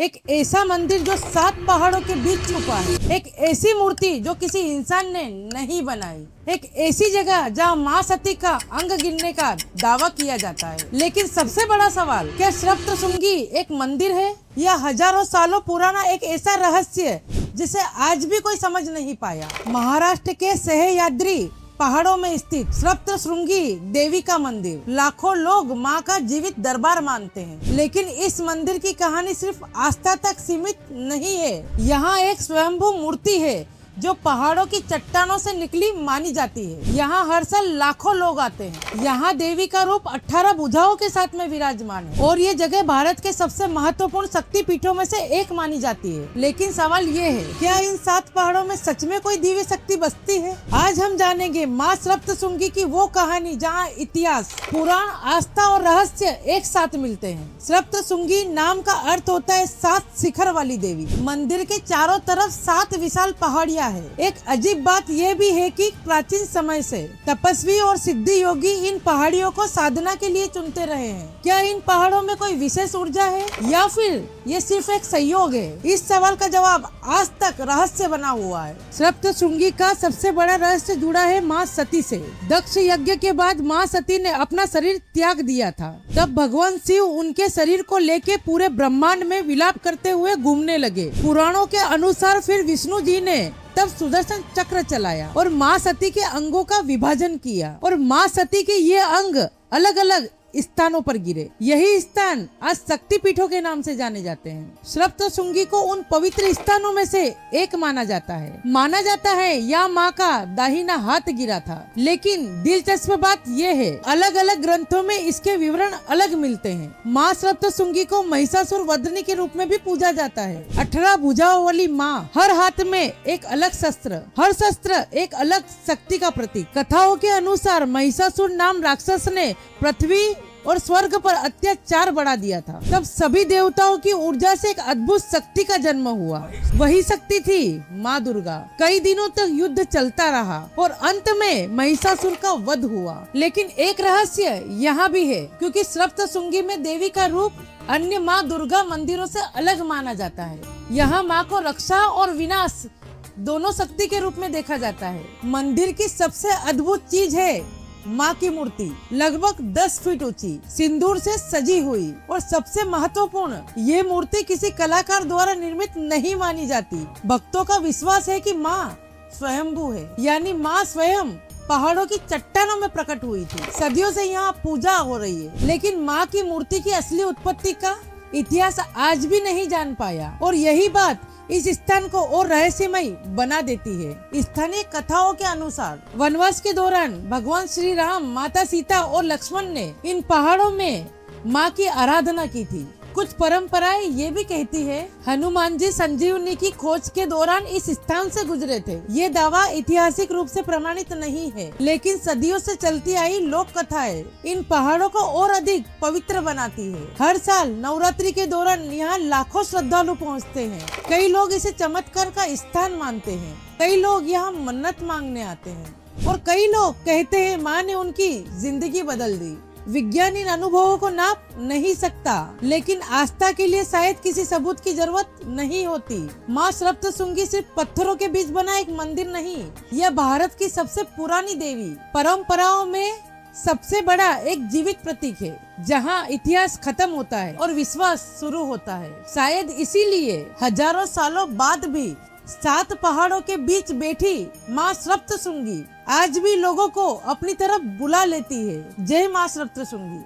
एक ऐसा मंदिर जो 7 पहाड़ों के बीच छुपा है, एक ऐसी मूर्ति जो किसी इंसान ने नहीं बनाई, एक ऐसी जगह जहाँ माँ सती का अंग गिरने का दावा किया जाता है। लेकिन सबसे बड़ा सवाल, क्या सप्तशृंगी एक मंदिर है या हजारों सालों पुराना एक ऐसा रहस्य जिसे आज भी कोई समझ नहीं पाया। महाराष्ट्र के सह्याद्री पहाड़ों में स्थित सप्तशृंगी देवी का मंदिर, लाखों लोग मां का जीवित दरबार मानते हैं। लेकिन इस मंदिर की कहानी सिर्फ आस्था तक सीमित नहीं है। यहाँ एक स्वयंभू मूर्ति है जो पहाड़ों की चट्टानों से निकली मानी जाती है। यहाँ हर साल लाखों लोग आते हैं। यहाँ देवी का रूप 18 भुजाओं के साथ में विराजमान है और ये जगह भारत के सबसे महत्वपूर्ण शक्ति पीठों में से एक मानी जाती है। लेकिन सवाल ये है, क्या इन 7 पहाड़ों में सच में कोई दिव्य शक्ति बसती है? आज हम जानेंगे माँ सप्तशृंगी की वो कहानी जहाँ इतिहास, पुराण, आस्था और रहस्य एक साथ मिलते हैं। सप्तशृंगी नाम का अर्थ होता है 7 शिखर वाली देवी। मंदिर के चारों तरफ 7 विशाल पहाड़ियाँ है। एक अजीब बात यह भी है कि प्राचीन समय से तपस्वी और सिद्धि योगी इन पहाड़ियों को साधना के लिए चुनते रहे हैं। क्या इन पहाड़ों में कोई विशेष ऊर्जा है या फिर ये सिर्फ एक संयोग है? इस सवाल का जवाब आज तक रहस्य बना हुआ है। सप्तशृंगी का सबसे बड़ा रहस्य जुड़ा है माँ सती से। दक्ष यज्ञ के बाद माँ सती ने अपना शरीर त्याग दिया था। तब भगवान शिव उनके शरीर को लेके पूरे ब्रह्मांड में विलाप करते हुए घूमने लगे। पुराणों के अनुसार फिर विष्णु जी ने तब सुदर्शन चक्र चलाया और माँ सती के अंगों का विभाजन किया और माँ सती के ये अंग अलग अलग स्थानों पर गिरे। यही स्थान आज शक्ति पीठों के नाम से जाने जाते हैं। सप्तशृंगी को उन पवित्र स्थानों में से एक माना जाता है यहाँ माँ का दाहिना हाथ गिरा था। लेकिन दिलचस्प बात यह है, अलग अलग ग्रंथों में इसके विवरण अलग मिलते हैं। माँ सप्तशृंगी को महिषासुर वधनी के रूप में भी पूजा जाता है। 18 भुजाओं वाली माँ, हर हाथ में एक अलग शस्त्र, हर शस्त्र एक अलग शक्ति का प्रतीक। कथाओं के अनुसार महिषासुर नाम राक्षस ने पृथ्वी और स्वर्ग पर अत्याचार बढ़ा दिया था। तब सभी देवताओं की ऊर्जा से एक अद्भुत शक्ति का जन्म हुआ। वही शक्ति थी माँ दुर्गा। कई दिनों तक युद्ध चलता रहा और अंत में महिषासुर का वध हुआ। लेकिन एक रहस्य यहाँ भी है, क्योंकि सप्तशृंगी में देवी का रूप अन्य माँ दुर्गा मंदिरों से अलग माना जाता है। यहाँ माँ को रक्षा और विनाश दोनों शक्ति के रूप में देखा जाता है। मंदिर की सबसे अद्भुत चीज है माँ की मूर्ति, लगभग 10 फीट ऊंची, सिंदूर से सजी हुई और सबसे महत्वपूर्ण, ये मूर्ति किसी कलाकार द्वारा निर्मित नहीं मानी जाती। भक्तों का विश्वास है कि माँ स्वयंभू है, यानी माँ स्वयं पहाड़ों की चट्टानों में प्रकट हुई थी। सदियों से यहाँ पूजा हो रही है, लेकिन माँ की मूर्ति की असली उत्पत्ति का इतिहास आज भी नहीं जान पाया और यही बात इस स्थान को और रहस्यमय बना देती है। स्थानीय कथाओं के अनुसार वनवास के दौरान भगवान श्री राम, माता सीता और लक्ष्मण ने इन पहाड़ों में माँ की आराधना की थी। कुछ परंपराएं ये भी कहती है हनुमान जी संजीवनी की खोज के दौरान इस स्थान से गुजरे थे। ये दावा ऐतिहासिक रूप से प्रमाणित नहीं है, लेकिन सदियों से चलती आई लोक कथाएं इन पहाड़ों को और अधिक पवित्र बनाती है। हर साल नवरात्रि के दौरान यहाँ लाखों श्रद्धालु पहुँचते हैं। कई लोग इसे चमत्कार का स्थान मानते हैं, कई लोग यहाँ मन्नत मांगने आते हैं और कई लोग कहते हैं माँ ने उनकी जिंदगी बदल दी। विज्ञान इन अनुभवों को नाप नहीं सकता, लेकिन आस्था के लिए शायद किसी सबूत की जरूरत नहीं होती। माँ सप्तशृंगी सिर्फ पत्थरों के बीच बना एक मंदिर नहीं, यह भारत की सबसे पुरानी देवी परंपराओं में सबसे बड़ा एक जीवित प्रतीक है, जहाँ इतिहास खत्म होता है और विश्वास शुरू होता है। शायद इसीलिए हजारों सालों बाद भी 7 पहाड़ों के बीच बैठी माँ सप्तशृंगी आज भी लोगों को अपनी तरफ बुला लेती है। जय माँ सप्तशृंगी।